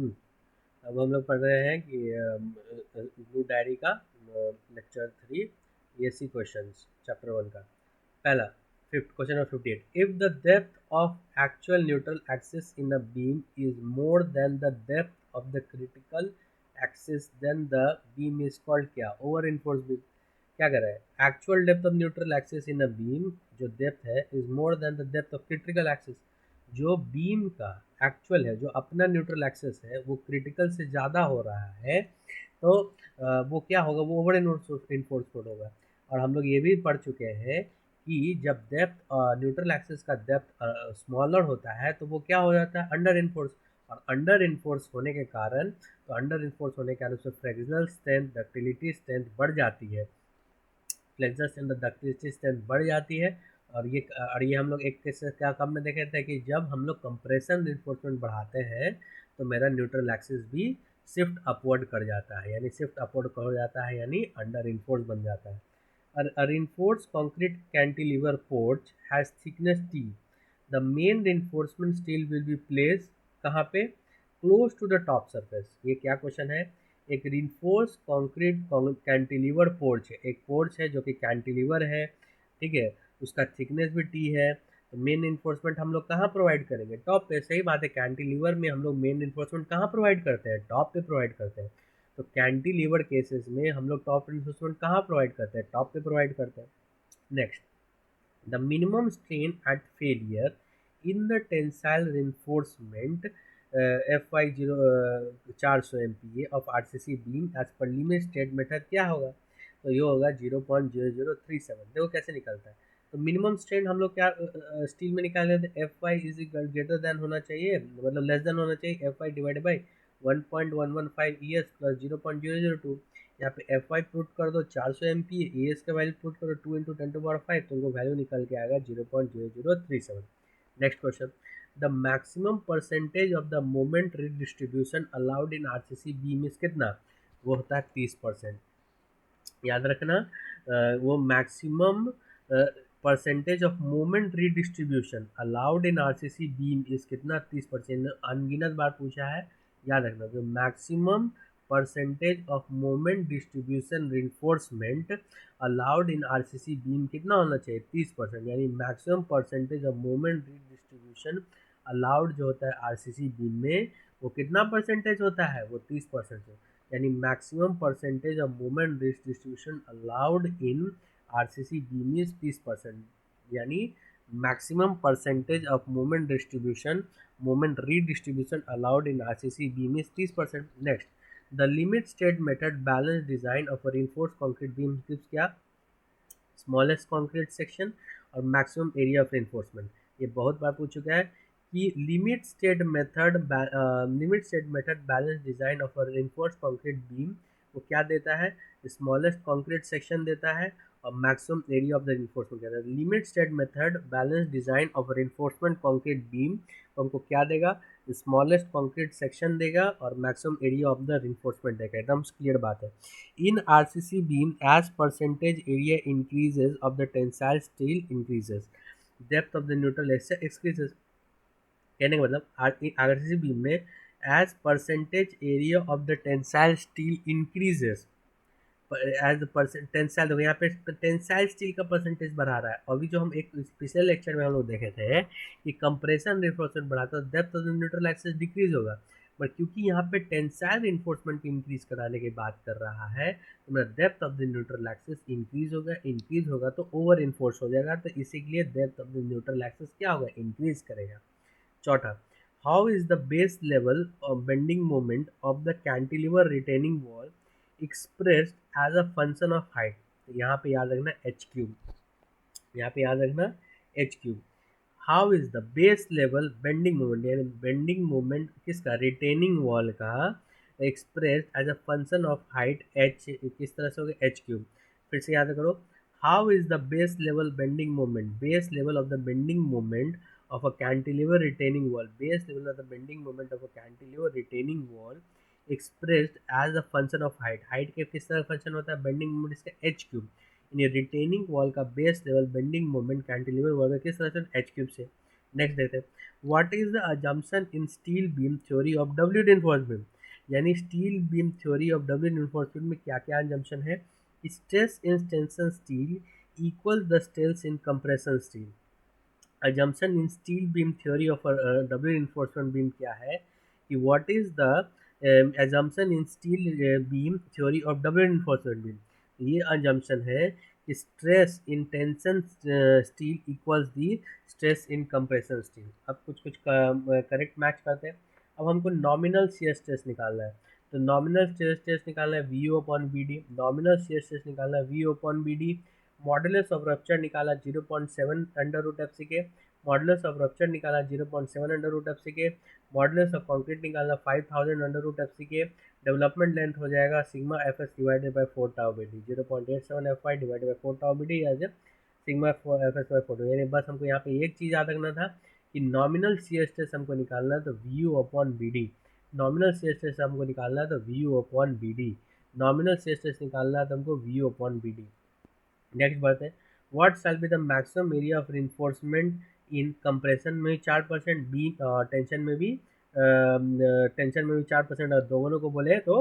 हम्म, अब हम लोग पढ़ रहे हैं कि ब्लू डायरी का लेक्चर 3 ESC क्वेश्चंस चैप्टर 1 का पहला fifth question number 58। If the depth of actual neutral axis in a beam is more than the depth of the critical axis then the beam is called क्या? Over enforce beam. क्या कर रहा है? Actual depth of neutral axis in a beam, जो depth है, is more than the depth of critical axis. जो beam का actual है, जो अपना न्यूट्रल एक्सिस है, वो क्रिटिकल से ज़्यादा हो रहा है, तो वो क्या होगा? वो ओवर इन्फोर्समेंट होगा। और हम लोग ये भी पढ़ चुके हैं कि जब डेप्थ न्यूट्रल एक्सिस का डेप्थ स्मॉलर होता है तो वो क्या हो जाता है? Under enforce. और अंडर इन्फोर्स होने के कारण, तो अंडर इन्फोर्स होने के कारण उसमें फ्लेक्सिबल स्ट्रेंथ, डक्टिलिटी स्ट्रेंथ बढ़ जाती है। फ्लेक्सर स्ट्रेंथ, डक्टिलिटी स्ट्रेंथ बढ़ जाती है। और ये हम लोग एक केस क्या कम में देखे थे कि जब हम लोग कंप्रेशन रिइंफोर्समेंट बढ़ाते हैं तो मेरा न्यूट्रल एक्सिस भी शिफ्ट अपवर्ड कर जाता है, यानी शिफ्ट अपवर्ड हो जाता है, यानी अंडर इन्फोर्स बन जाता है। A reinforced concrete cantilever porch has thickness T. The main reinforcement steel will be placed कहाँ पे? Close to the top surface. ये क्या क्वेश्चन है? एक reinforced concrete cantilever porch है, एक पोर्च है जो कि कैंटिलीवर है, ठीक है, उसका थिकनेस भी टी है। तो मेन इन्फोर्समेंट हम लोग कहाँ प्रोवाइड करेंगे? टॉप पे। सही बात है, कैंटिलीवर में हम लोग मेन इन्फोर्समेंट कहाँ प्रोवाइड करते हैं? टॉप पे प्रोवाइड करते हैं। तो कैंटिलीवर केसेस में हम लोग टॉप इन्फोर्समेंट कहाँ प्रोवाइड करते हैं? टॉप पे प्रोवाइड करते हैं। Next, the minimum strain at failure in the tensile reinforcement FY 400 MPa of RCC beam as per limit state method क्या होगा? तो ये होगा 0.0037। देखो कैसे निकलता है। तो मिनिमम स्ट्रेन हम लोग क्या स्टील में निकाल लेते हैं? FY इज ग्रेटर देन होना चाहिए, मतलब लेस देन होना चाहिए FY divided by 1.115 ES plus 0.002। यहाँ पे FY पुट कर दो 400 MPa, ES का वैल्यू पुट करो 2 इंटू 10⁵, तो उनको वैल्यू निकल के आएगा 0.0037। Next question, the maximum percentage of the moment redistribution allowed in RCC beam is कितना? वो होता है 30%। याद रखना, वो maximum percentage of moment redistribution allowed in RCC beam is कितना? 30%। अनगिनत बार पूछा है, याद रखना। जो maximum percentage of moment distribution reinforcement allowed in RCC beam कितना होना चाहिए? 30%। यानी maximum percentage of moment distribution allowed जो होता है RCC बीम में, वो कितना परसेंटेज होता है? वो 30%। यानी maximum percentage of moment distribution allowed in RCC beam is 30%। यानी maximum percentage of moment distribution, moment redistribution allowed in RCC beam is 30%। Next, the limit state method balance design of a reinforced concrete beam gives क्या? Smallest concrete section और maximum area of reinforcement. ये बहुत बार पूछ चुका है कि limit state method balance design of a reinforced concrete beam वो क्या देता है? स्मॉलेस्ट कंक्रीट सेक्शन देता है और maximum area of the reinforcement देता है। Limit state method balance design of reinforcement concrete beam हमको क्या देगा? स्मॉलेस्ट कंक्रीट सेक्शन देगा और maximum area of the reinforcement देगा। एकदम क्लियर बात है। In RCC beam, as percentage area increases of the tensile steel increases, depth of the neutral increases। कहने का मतलब RCC बीम में as percentage area of the tensile steel increases, as tensile, देखो यहाँ पे टेंसाइल स्टील का percentage बढ़ा रहा है। अभी जो हम एक पिछले लेक्चर में हम लोग देखे थे कि कंप्रेशन रिइंफोर्समेंट बढ़ाता है, depth of the neutral axis decrease होगा। बट क्योंकि यहाँ पे टेंसाइल रिइंफोर्समेंट इंक्रीज कराने की बात कर रहा है, तो मेरा depth of the neutral axis increase होगा तो ओवर इन्फोर्स हो जाएगा, तो इसीलिए depth of the neutral axis क्या होगा? इंक्रीज करेगा। चौथा, how is the base level of bending moment of the cantilever retaining wall expressed as a function of height? तो यहाँ पे याद रखना H3, यहाँ पे याद रखना H3। How is the base level bending moment, यानी बेंडिंग मोमेंट किसका? रिटेनिंग वॉल का, expressed as a function of height H, किस तरह से होगा? H3। फिर से याद करो, how is the base level bending moment, base level of the bending moment of a cantilever retaining wall, base level of the bending moment of a cantilever retaining wall expressed as a function of height। Height के किस तरह function होता है? Bending moment इसका H3। In retaining wall का base level bending moment cantilever wall का किस तरह से? H3 से। नेक्स्ट देखते हैं, what is the assumption in steel beam theory of W reinforcement, यानी steel beam theory of W reinforcement में क्या क्या अजम्पशन है। Stress in tension steel equal the stress in compression steel. assumption in steel beam theory of a double reinforcement beam क्या है कि what is the assumption in steel beam theory of double reinforcement beam। ये assumption है कि stress in tension steel equals the stress in compression steel। अब कुछ कुछ correct match करते हैं। अब हमको नॉमिनल शियर स्ट्रेस निकालना है, तो नॉमिनल शियर स्ट्रेस निकालना है V O upon B D, nominal shear stress निकालना है V O upon B D. Modulus of rupture निकाला 0.7 अंडर रूट एफ सी के, मॉडुलस ऑफ रप्चर निकाला 0.7 अंडर रूट एफ सी के, मॉडुलस ऑफ कंक्रीट निकाला 5000 under root F C के। Development length हो जाएगा sigma F S divided by 4 tau B D, 0.87 F Y divided by 4 tau B D as sigma F S by 4। यानी बस हमको यहाँ पे एक चीज़ याद रखना था कि नॉमिनल शियर स्ट्रेस हमको निकालना है तो V U upon B D, nominal shear stress हमको निकालना है तो V U upon B D, nominal shear stress निकालना है तो हमको V U upon B D. Next बात है, what shall be the maximum area of reinforcement in compression में 4%, बी टेंशन में भी 4%, और दोनों को बोले तो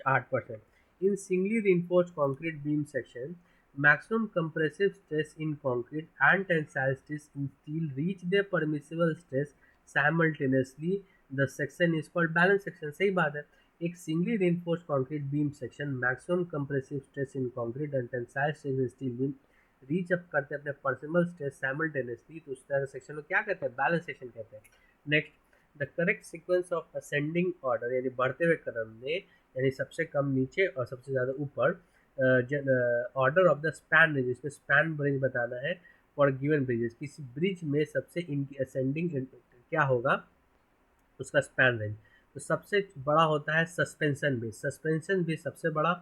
8%। In singly reinforced concrete beam section maximum compressive stress in concrete and tensile stress in steel reach their permissible stress simultaneously, the section is called balance section। सही बात है, एक singly reinforced concrete beam section maximum compressive stress in concrete and tensile stress in steel beam reach up करते हैं अपने पर्सिबल stress simultaneously, तो उस तरह के सेक्शन को क्या कहते हैं, बैलेंस सेक्शन कहते हैं। Next, the correct sequence of ascending order, यानी बढ़ते हुए क्रम में, यानी सबसे कम नीचे और सबसे ज़्यादा ऊपर, order of the span bridge, इसमें स्पैन ब्रिज बताना है फॉर गिवन ब्रिजेस। किसी ब्रिज में सबसे इनकी असेंडिंग क्या होगा, उसका स्पैन रेंज। तो सबसे बड़ा होता है सस्पेंशन ब्रिज, सस्पेंशन ब्रिज सबसे बड़ा,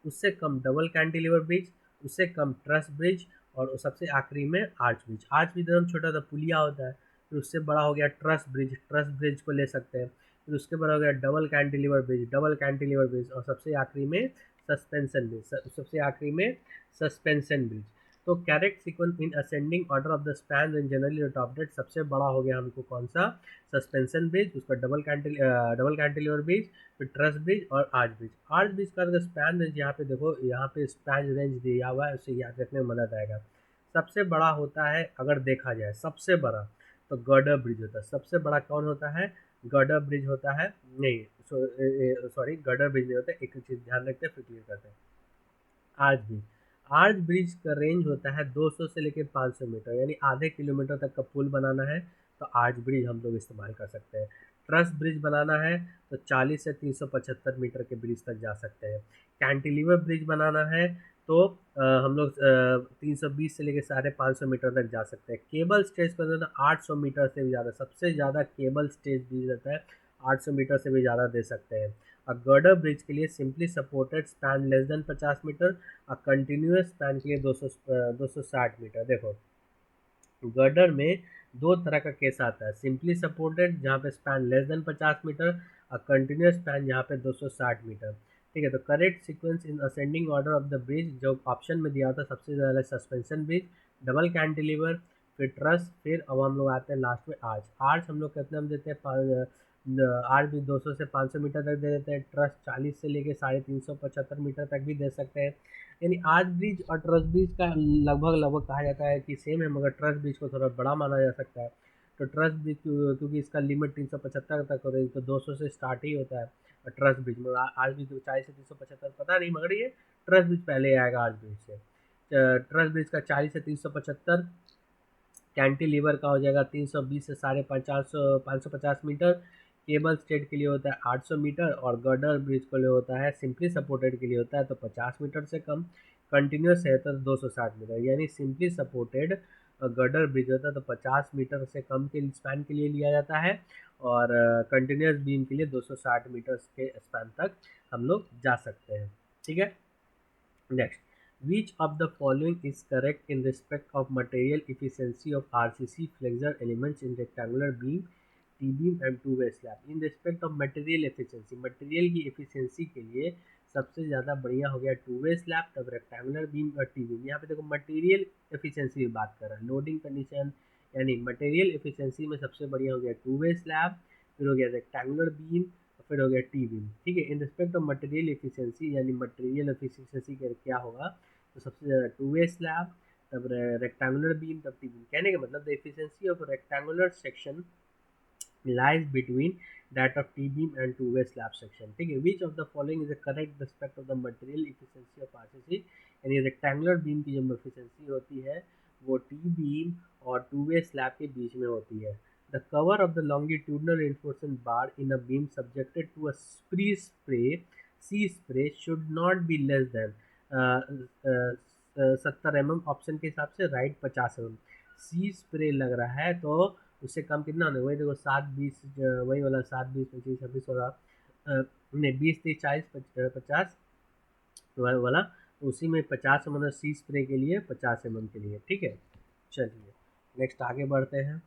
उससे कम डबल कैंटिलीवर ब्रिज, उससे कम ट्रस ब्रिज, और सबसे आखिरी में आर्च ब्रिज। आर्च ब्रिज एकदम छोटा सा पुलिया होता है, फिर उससे बड़ा हो गया ट्रस ब्रिज, ट्रस ब्रिज को ले सकते हैं, फिर उसके बड़ा हो गया double cantilever bridge, double cantilever bridge, और सबसे आखिरी में सस्पेंशन ब्रिज, सबसे आखिरी में सस्पेंशन ब्रिज। तो correct sequence in ascending order of the span and generally adopted, सबसे बड़ा हो गया हमको कौन सा, सस्पेंशन ब्रिज, उस पर डबल कैंटिलीवर ब्रिज, फिर ट्रस ब्रिज और आर्च ब्रिज। आर्च ब्रिज का अगर स्पैन रेंज यहाँ पे देखो, यहाँ पे स्पैन रेंज दिया हुआ है, उससे याद रखने में मदद आएगा। सबसे बड़ा होता है अगर देखा जाए सबसे बड़ा तो गर्डर ब्रिज होता है, सबसे बड़ा कौन होता है, गर्डर ब्रिज होता है, नहीं सॉरी गर्डर ब्रिज नहीं होता, एक चीज़ ध्यान रखते हैं फिर क्लियर करते हैं। आर्च ब्रिज, आर्च ब्रिज का रेंज होता है 200 से लेकर 500 मीटर, यानी आधे किलोमीटर तक का पुल बनाना है तो आर्च ब्रिज हम लोग इस्तेमाल कर सकते हैं। ट्रस ब्रिज बनाना है तो 40 से 375 मीटर के ब्रिज तक जा सकते हैं। कैंटिलीवर ब्रिज बनाना है तो हम लोग 320 से लेकर 550 मीटर तक जा सकते हैं। केबल स्टेज पर रहता है 800 मीटर से भी ज़्यादा, सबसे ज़्यादा केबल स्टेज ब्रिज रहता है 800 मीटर से भी ज़्यादा दे सकते हैं। और गर्डर ब्रिज के लिए simply supported span less than 50 metre, और कंटिन्यूस स्पैन के लिए 260 मीटर। देखो गर्डर में दो तरह का केस आता है, सिंपली सपोर्टेड जहाँ पे स्पैन लेस देन 50 मीटर, और कंटिन्यूस स्पैन जहाँ पे 260 मीटर। ठीक है, तो correct sequence in ascending order of the bridge जो ऑप्शन में दिया था, सबसे ज़्यादा सस्पेंशन ब्रिज, डबल कैंटिलीवर, फिर ट्रस, फिर अब हम लोग आते हैं लास्ट में आर्च। आर्च हम लोग कितना हम देते हैं, आर्च भी 200 से 500 मीटर तक दे देते हैं, ट्रस 40 से लेके 375 मीटर तक भी दे सकते हैं। यानी आर्च ब्रिज और ट्रस ब्रिज का लगभग लगभग कहा जाता है कि सेम है, मगर ट्रस ब्रिज को थोड़ा बड़ा माना जा सकता है। तो ट्रस ब्रिज क्योंकि इसका लिमिट 375 तक हो रही है, तो 200 से स्टार्ट ही होता है। और ट्रस ब्रिज में आर्च ब्रिज 40 से 375 पता नहीं, मगर ये ट्रस ब्रिज पहले आएगा आर्च ब्रिज से। ट्रस ब्रिज का 40 से 375, कैंटिलीवर का हो जाएगा 320 से 550 मीटर, केबल स्टेट के लिए होता है 800 मीटर, और गर्डर ब्रिज के लिए होता है सिंपली सपोर्टेड के लिए होता है तो 50 मीटर से कम, कंटिन्यूस है तो 260 मीटर। यानी सिंपली सपोर्टेड गर्डर ब्रिज होता है तो 50 मीटर से कम के स्पैन के लिए लिया जाता है, और कंटिन्यूस बीम के लिए 260 मीटर के स्पैन तक हम लोग जा सकते हैं। ठीक है, next, which of the following is correct in respect of material efficiency of RCC flexure elements in rectangular beam, T-beam and two-way slab? In respect of material efficiency, material की efficiency के लिए सबसे ज़्यादा बढ़िया हो गया टू वे स्लैब, तब rectangular beam और टी बीम। यहाँ पे देखो मटेरियल एफिशिएंसी की बात कर रहा है, लोडिंग कंडीशन यानी मटेरियल एफिशिएंसी में सबसे बढ़िया हो गया टू वे स्लैब, फिर हो गया रेक्टेंगुलर बीम, फिर हो गया टी बीम। ठीक है, in respect of material efficiency, यानी मटेरियल एफिशिएंसी क्या होगा, तो सबसे ज़्यादा टू वे स्लैब, तब रेक्टेंगुलर बीम, तब टी बीम। कहने का मतलब the efficiency of rectangular section lies between that of T-beam and two-way slab section. ठीक है, which of the following is the correct respect of the material efficiency of RCC, यानी rectangular beam की जो efficiency होती है वो T beam और two way slab के बीच में होती है। The cover of the longitudinal reinforcement bar in a beam subjected to a sea spray should not be less than 70 mm, option के हिसाब से राइट 50 mm। सी स्प्रे लग रहा है तो उससे कम कितना होना है, वही देखो 7 20, वही वाला 7 20 25 26 नहीं 20 30 40 50 वाला, तो उसी में 50 मतलब सी स्प्रे के लिए 50 mm के लिए। ठीक है, चलिए नेक्स्ट आगे बढ़ते हैं।